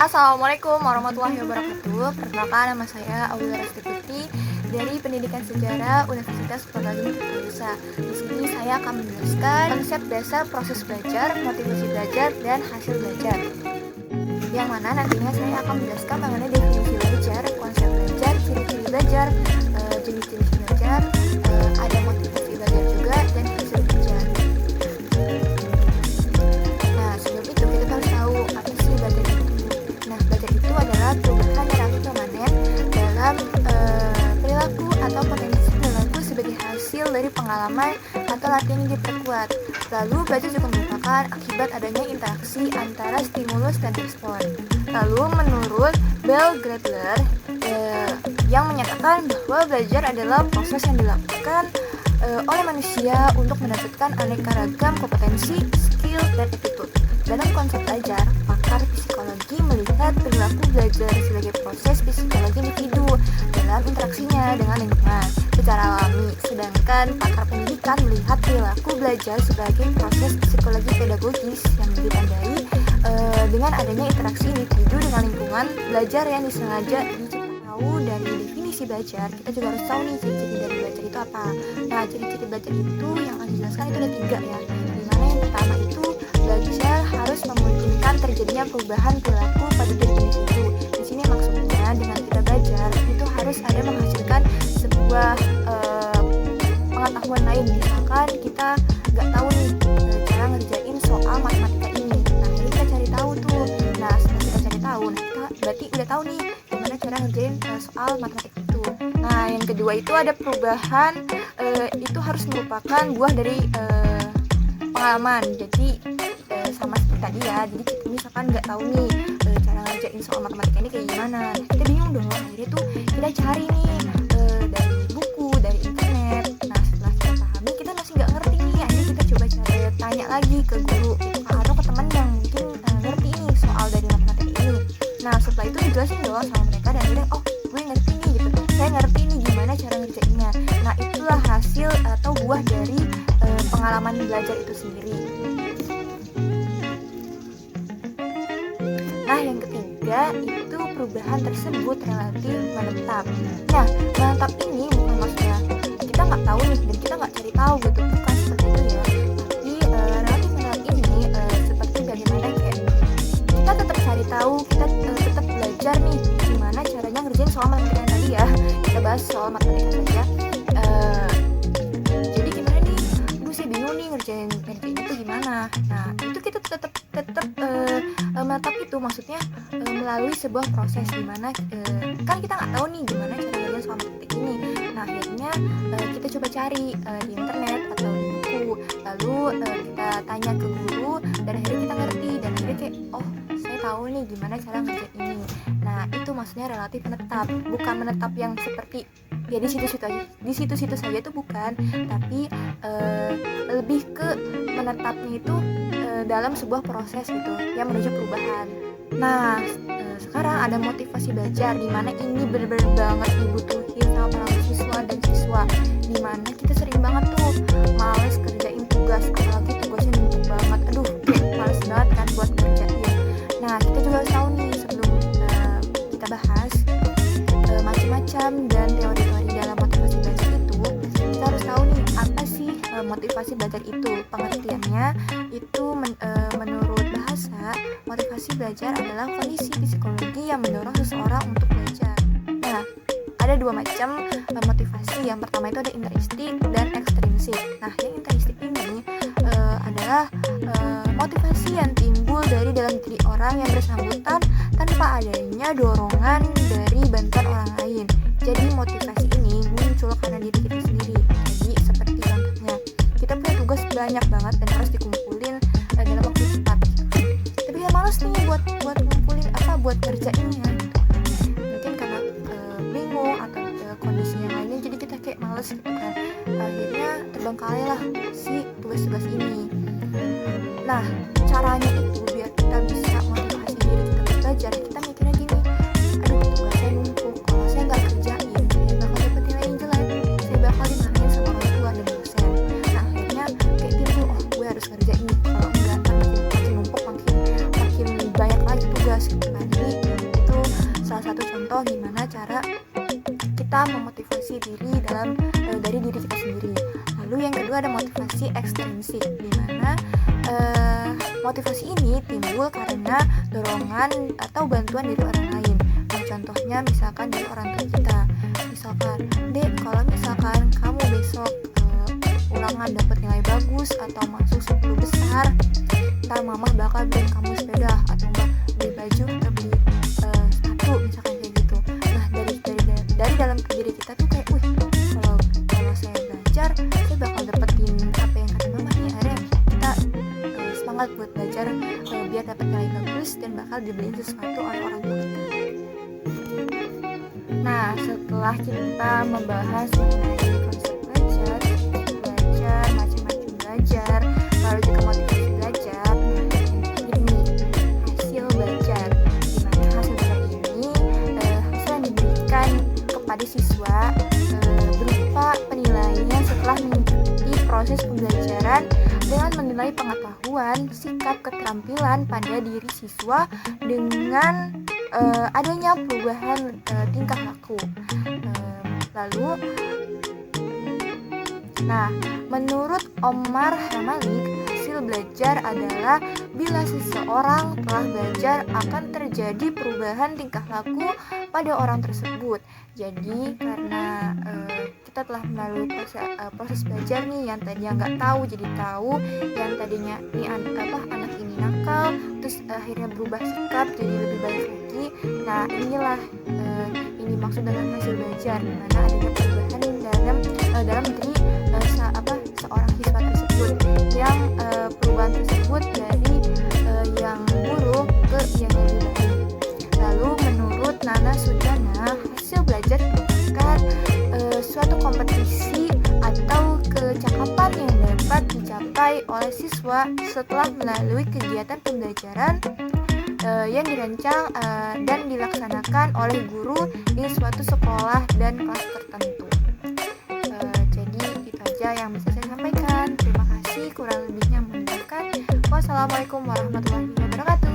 Assalamualaikum warahmatullahi wabarakatuh. Perkenalkan, nama saya Aulia Rasti Putri dari Pendidikan Sejarah Universitas Purbalingga Indonesia. Di sini saya akan menjelaskan konsep dasar proses belajar, motivasi belajar, dan hasil belajar. Yang mana nantinya saya akan menjelaskan mengenai definisi belajar, konsep belajar, ciri-ciri belajar, jenis-jenis belajar, ada motivasi belajar juga, dan hasil belajar. Nah, sebelum itu kita harus tahu apa sih belajar itu. Nah, belajar itu adalah perubahan relasi permanen dalam perilaku atau potensi perilaku sebagai hasil dari pengalaman atau latihan yang diperkuat. Lalu, belajar juga merupakan akibat adanya interaksi antara stimulus dan respon. Lalu, menurut Bell Gradler yang menyatakan bahwa belajar adalah proses yang dilakukan oleh manusia untuk mendapatkan aneka ragam kompetensi, skill, dan attitude. Dalam konsep belajar, pakar psikologi melihat perilaku belajar sebagai proses psikologi individu dalam interaksinya dengan lingkungan secara alami, sedangkan pakar pendidikan melihat perilaku belajar sebagai proses psikologi pedagogis yang ditandai dengan adanya interaksi individu dengan lingkungan belajar yang disengaja diciptakan. Dari definisi belajar, kita juga harus tahu nih ciri-ciri dari belajar itu apa. Nah, ciri-ciri belajar itu yang akan dijelaskan itu ada 3 ya. Dimana yang pertama itu belajar harus memungkinkan terjadinya perubahan perilaku pada diri individu. Di sini maksudnya dengan kita belajar itu harus ada menghasilkan sebuah pengetahuan lain. Misalkan kita nggak tahu nih cara ngerjain soal matematika ini. Nah, jadi kita cari tahu tuh. Nah, setelah kita cari tahu, nah kita berarti udah tahu nih gimana cara ngerjain soal matematika itu. Nah, yang kedua itu ada perubahan, itu harus merupakan buah dari pengalaman. Jadi sama seperti tadi ya, jadi kita misalkan nggak tahu nih cara ngerjain soal matematika ini kayak gimana, kita bingung dong. Akhirnya tuh kita cari nih dari buku, dari internet. Nah, setelah kita pahami, kita masih nggak ngerti nih, akhirnya kita coba cari tanya lagi ke guru atau ke teman yang mungkin ngerti nih soal dari matematika ini. Nah, setelah itu dijelasin dong sama mereka dan akhirnya gue ngerti nih gitu, saya ngerti nih gimana cara ngerjainnya. Nah, itulah hasil atau buah dari pengalaman belajar itu sendiri. Nah, yang ketiga itu perubahan tersebut relatif menetap. Nah, menetap ini bukan maksudnya kita nggak tahu nih dan kita nggak cari tahu gitu, bukan seperti itu ya. Tapi relatif menetap ini seperti bagaimana kayak kita tetap cari tahu, kita tetap belajar nih gimana caranya ngerjain soal matematika yang tadi ya. Kita bahas soal matematika saja. Jadi gimana nih? Saya bingung nih ngerjain itu gimana. Nah, itu kita tetap menetap itu maksudnya melalui sebuah proses dimana kan kita nggak tahu nih gimana cara ngerjain soal matematika ini. Nah, akhirnya kita coba cari di internet atau di buku, lalu kita tanya ke guru dan akhirnya kita ngerti dan akhirnya kayak saya tahu nih gimana cara ngerjain ini. Nah, itu maksudnya relatif menetap, bukan menetap yang seperti ya di situ-situ saja itu bukan, tapi lebih ke menetapnya itu dalam sebuah proses gitu yang menuju perubahan. Nah, sekarang ada motivasi belajar di mana ini benar-benar banget dibutuhin sama para siswa dan siswa, di mana kita sering banget tuh males kerjain tugas, apalagi tugasnya numpuk banget. Aduh, kayak males banget kan buat kerjain. Nah, kita juga harus tahu nih sebelum kita bahas macam-macam dan teori-teori dalam motivasi belajar itu, kita harus tahu nih apa sih motivasi belajar itu. Pengertiannya itu menurut bahasa, motivasi belajar adalah kondisi psikologi yang mendorong seseorang untuk belajar. Nah, ada 2 macam motivasi. Yang pertama itu ada intrinsik dan ekstrinsik. Nah, yang intrinsik ini adalah motivasi yang timbul dari dalam diri orang yang bersangkutan tanpa adanya dorongan dari bantuan orang lain. Jadi motivasi ini muncul karena diri kita sendiri. Jadi seperti contohnya, kita punya tugas banyak banget dan harus dikumpulin dalam waktu cepat. Tapi kita malas nih buat ngumpulin buat kerjainnya. Mungkin karena bingung atau kondisi yang lainnya, jadi kita kayak malas gitu kan. Akhirnya terbengkalai lah si tugas-tugas ini. Nah, caranya itu biar kita bisa motivasi diri kita belajar, kita mikirnya gini, aduh tugasnya numpuk, kalau saya nggak kerjain saya bakal dapet nilai yang jelek, saya bakal dimarahin sama orang tua dan dosen. Nah, akhirnya kayak gitu, gue harus kerjain, kalau enggak makin numpuk, makin banyak lagi tugas gitu kan. Jadi cara kita memotivasi diri dari diri kita sendiri. Lalu yang kedua ada motivasi ekstrinsik, di mana motivasi ini timbul karena dorongan atau bantuan dari orang lain. Contohnya misalkan dari orang tua kita. Misalkan, Dek, kalau misalkan kamu besok ulangan dapat nilai bagus atau masuk 10 besar, ntar mama bakal beli kamu sepeda atau enggak beli baju atau beli sepatu, misalkan kayak gitu. Nah, dari dalam diri kita tuh kayak, kalau saya belajar, saya bakal dapetin apa yang kata mama nih. Akhirnya kita semangat buat belajar biar dapat nilai bagus dan bakal dibeliin sesuatu oleh orang tua kita. Nah, setelah kita membahas mengenai konsep belajar, macam-macam belajar, lalu juga motivasi belajar, ini hasil belajar, dimana hasil belajar ini hasil yang diberikan kepada siswa berupa penilaian setelah mengikuti proses pembelajaran dengan menilai pengetahuan, sikap, keterampilan pada diri siswa dengan adanya perubahan tingkah laku. Menurut Omar Hamalik, hasil belajar adalah bila seseorang telah belajar akan terjadi perubahan tingkah laku pada orang tersebut. Jadi karena kita telah melalui proses belajar nih, yang tadinya nggak tahu jadi tahu, yang tadinya anak ini nakal, terus akhirnya berubah sikap jadi lebih baik lagi. Nah, inilah ini maksud dengan hasil belajar, di mana adanya perubahan dalam diri seorang siswa tersebut, yang perubahan tersebut dari yang buruk ke yang lebih baik. Lalu menurut Nana Sujana, hasil belajar merupakan suatu kompetisi atau kecakapan yang dapat dicapai oleh siswa setelah melalui kegiatan pembelajaran yang dirancang dan dilaksanakan oleh guru di suatu sekolah dan kelas tertentu. Jadi itu aja yang bisa saya sampaikan. Terima kasih, kurang lebihnya mohon maaf. Wassalamualaikum warahmatullahi wabarakatuh.